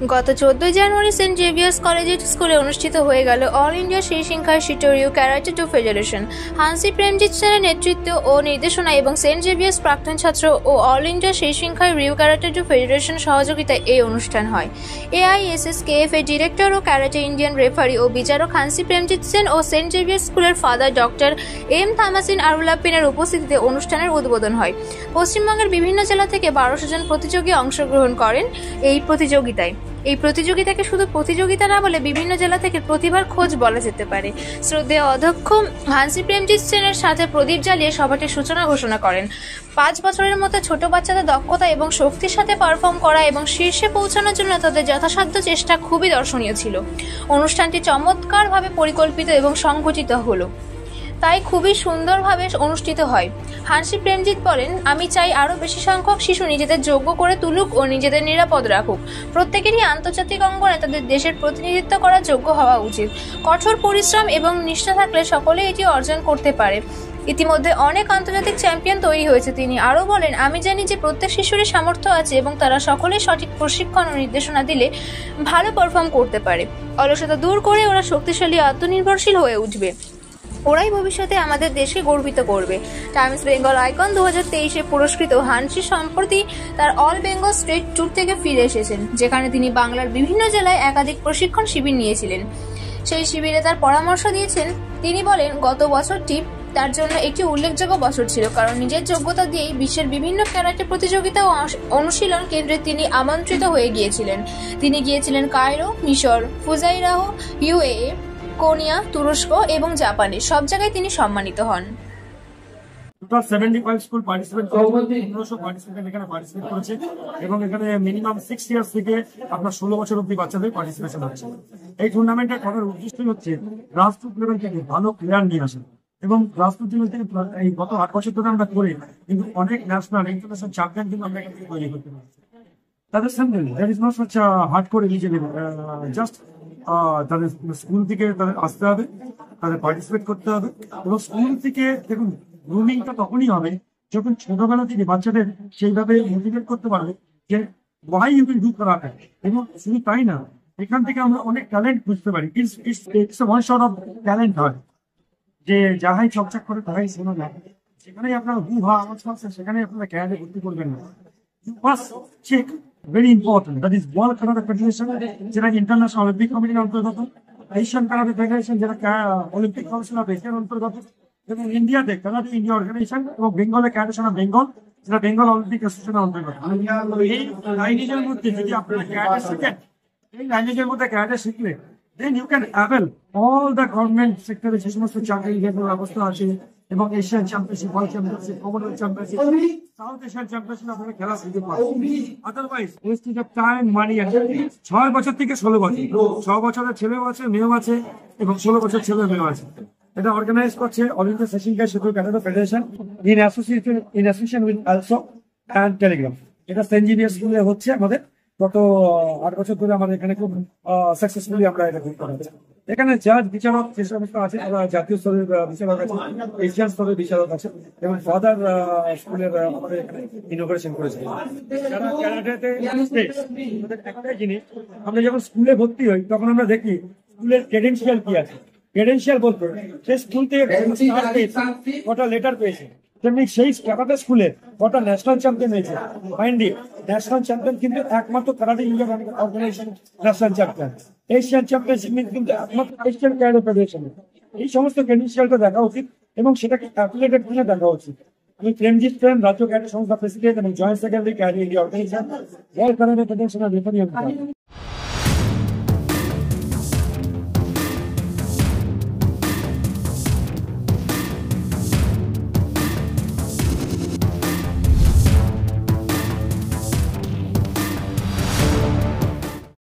গত 14 জানুয়ারি Saint Xavier's collegiate স্কুলে অনুষ্ঠিত হয়ে গেল অল ইন্ডিয়া শ্রীসিংখাই Shitoryu karate do federation. Hanshi Premjit সেনের নেতৃত্ব ও নির্দেশনা এবং সেন্ট জেভিয়ার্স প্রাক্তন ছাত্র ও অল ইন্ডিয়া শ্রীসিংখাই রিউ ক্যারাটে ডু ফেডারেশন সহযোগিতায় এই অনুষ্ঠান হয়। AISSKF এর ডিরেক্টর ও ক্যারাটে ইন্ডিয়ান রেফারি ও বিচারক হান্সি প্রেমজিৎ সেন ও সেন্ট জেভিয়ার্স স্কুলের ফাদার ডক্টর M থামাসিন আরুলাপ্পিনের উপস্থিতিতে অনুষ্ঠানের উদ্বোধন হয়। পশ্চিমবঙ্গের বিভিন্ন জেলা থেকে 1200 জন প্রতিযোগী অংশগ্রহণ করেন এই প্রতিযোগিতায়। এই প্রতিযোগিতাকে শুধু প্রতিযোগিতা না বলে বিভিন্ন জেলা থেকে প্রতিভার খোঁজ বলা যেতে পারে। শ্রদ্ধেয় অধ্যক্ষ হান্সি প্রেমজিৎ সেনের সাথে প্রদীপ জ্বালিয়ে সভাটির সূচনা ঘোষণা করেন। 5 বছরের মতো ছোট বাচ্চাদের দক্ষতা এবং শক্তির সাথে পারফর্ম করা এবং শীর্ষে পৌঁছানোর জন্য তাদের যথাসাধ্য চেষ্টা খুবই দর্শনীয় ছিল। অনুষ্ঠানটি চমৎকারভাবে পরিকল্পিত এবং সংগঠিত হলো, তাই খুবই সুন্দরভাবে অনুষ্ঠিত হয়। হান্সি প্রেমজিৎ বলেন, আমি চাই আরও বেশি সংখ্যক শিশু নিজেদের যোগ্য করে তুলুক ও নিজেদের নিরাপদ রাখুক। প্রত্যেকেরই আন্তর্জাতিক অঙ্গনে তাদের দেশের প্রতিনিধিত্ব করার যোগ্য হওয়া উচিত। কঠোর পরিশ্রম এবং নিষ্ঠা থাকলে সকলে এটি অর্জন করতে পারে। ইতিমধ্যে অনেক আন্তর্জাতিক চ্যাম্পিয়ন তৈরি হয়েছে। তিনি আরও বলেন, আমি জানি যে প্রত্যেক শিশুরই সামর্থ্য আছে এবং তারা সকলে সঠিক প্রশিক্ষণ ও নির্দেশনা দিলে ভালো পারফর্ম করতে পারে। অলসতা দূর করে ওরা শক্তিশালী আত্মনির্ভরশীল হয়ে উঠবে। ওরাই ভবিষ্যতে আমাদের দেশকে গর্বিত করবে। টাইমস বেঙ্গল আইকন 2023-এ পুরস্কৃত হান্সি সম্প্রতি তার অল বেঙ্গল স্টেট ট্যুর থেকে ফিরে এসেছেন, যেখানে তিনি বাংলার বিভিন্ন জেলায় একাধিক প্রশিক্ষণ শিবির নিয়েছিলেন। সেই শিবিরে তার পরামর্শ দিয়েছেন। তিনি বলেন, গত বছরটি তার জন্য একটি উল্লেখযোগ্য বছর ছিল, কারণ নিজের যোগ্যতা দিয়েই বিশ্বের বিভিন্ন ক্যারাটে প্রতিযোগিতা ও অনুশীলন কেন্দ্রে তিনি আমন্ত্রিত হয়ে গিয়েছিলেন। তিনি গিয়েছিলেন কায়রো, মিশর, ফুজাইরাহ, UAE, কোনিয়া, তুরস্ক এবং জাপানে। সব জায়গায় তিনি সম্মানিত হন। টোটাল 75 স্কুল পার্টিসিপেট করেছে, 1500 পার্টিসিপেন্ট এখানে পার্টিসিপেট করেছে এবং এখানে মিনিমাম 6 ইয়ার্স থেকে আপনার 16 বছর অব্দি বাচ্চাদের পার্টিসিপেশন হচ্ছে। এই টুর্নামেন্টের করার উদ্দেশ্যই হচ্ছে গ্রাসরুট লেভেল থেকে ভালো প্লেয়ার নিয়ে আসা এবং গ্রাসরুট লেভেল থেকে এই গত 8 বছর ধরে আমরা করি, কিন্তু অনেক ন্যাশনাল ইন্টারন্যাশনাল চ্যাম্পিয়ন কিন্তু আমরা এখান থেকে তৈরি করতে পারছি। তাদের সামনে that is not such hard করে এলিজিবল, জাস্ট তাদের স্কুল থেকে তাদের আসতে হবে, তাদের পার্টিসিপেট করতে হবে এবং স্কুল থেকে দেখুন গ্রুমিংটা তখনই হবে যখন ছোটবেলা থেকে বাচ্চাদের সেইভাবে মোটিভেট করতে পারবে যে why you can do karate. এবং শুধু তাই না, এখান থেকে আমরা অনেক ট্যালেন্ট বুঝতে পারি। It's one sort of talent হয় যে যাহাই চকচক করে তাহাই শোনা যায়। সেখানেই আপনার আওয়াজ পাচ্ছে, সেখানেই আপনারা ক্যারাটে ভর্তি করবেন না। You must check very important, that is World Karate Federation, যেটা ইন্টারন্যাশনাল অলিম্পিক কমিটির অন্তর্গত, এশিয়ান কারাটে ফেডারেশন যেটা অলিম্পিক কাউন্সিল অফ এশিয়ার অন্তর্গত, এবং ইন্ডিয়াতে কারাটে ইন্ডিয়া অর্গানাইজেশন এবং বেঙ্গলে ক্যারাটেশন অফ বেঙ্গল যেটা বেঙ্গল অলিম্পিক অ্যাসোসিয়েশনের অন্তর্গত। এই লাইনেজের মধ্যে যদি আপনারা ক্যারাটে শিখেন, এই লাইনেজের মধ্যে ক্যারাটে শিখলে then you can avail all the government sector যে সমস্ত চাকরির ব্যবস্থা আছে এবং Asian championship, world championship, Commonwealth championship, south Asian championship আপনারা খেলা শিখতে পারবেন। Otherwise wastage of time, money and 6 বছর থেকে 16 বছর, 6 বছরের ছেলেও আছে, মেয়েও আছে এবং 16 বছর ছেলে মেয়েও আছে। এটা অর্গানাইজ করছে অল ইন্ডিয়া শ্রীসিংখাই Shitoryu karate federation in association with also and Telegram. এটা সেন্ট জেভিয়ার্স স্কুলে হচ্ছে আমাদের। গত 8 বছর ধরে আমাদের এখানে খুব সাকসেসফুলি আমরা এটা করা হচ্ছে। এখানে জাজ বিচারক যে সমস্ত আছে, জাতীয় স্তরের বিচারক আছে, এশিয়ান স্তরের বিচারক আছে এবং ফাদার স্কুলের আমাদের এখানে ইনোগ্রেশন করেছে। যারা ক্যারাটেতে একটাই জিনিস, আমরা যখন স্কুলে ভর্তি হই তখন আমরা দেখি স্কুলের ক্রেডেনশিয়াল কি আছে। ক্রেডেনশিয়াল বলতে সে স্কুল থেকে কটা লেটার পেয়েছে, তেমনি সেই ক্যারাটে স্কুলে কটা ন্যাশনাল চ্যাম্পিয়ন হয়েছে। মাইন্ড ইউ, ন্যাশনাল চ্যাম্পিয়ন কিন্তু একমাত্র karate India organisation national champion. Asian championship কিন্তু একমাত্র এশিয়ান ক্যারাটে ফেডারেশন। এই সমস্ত ক্রেডেনশিয়ালটা দেখা উচিত এবং সেটাকে অ্যাফিলিয়েটেড কিনে দেখা উচিত। আমি প্রেমজিৎ প্রেম, রাজ্য ক্যারাটে সংস্থা প্রেসিডেন্ট এবং joint secretary karate India organisation, world karate ফেডারেশনের রেফারি।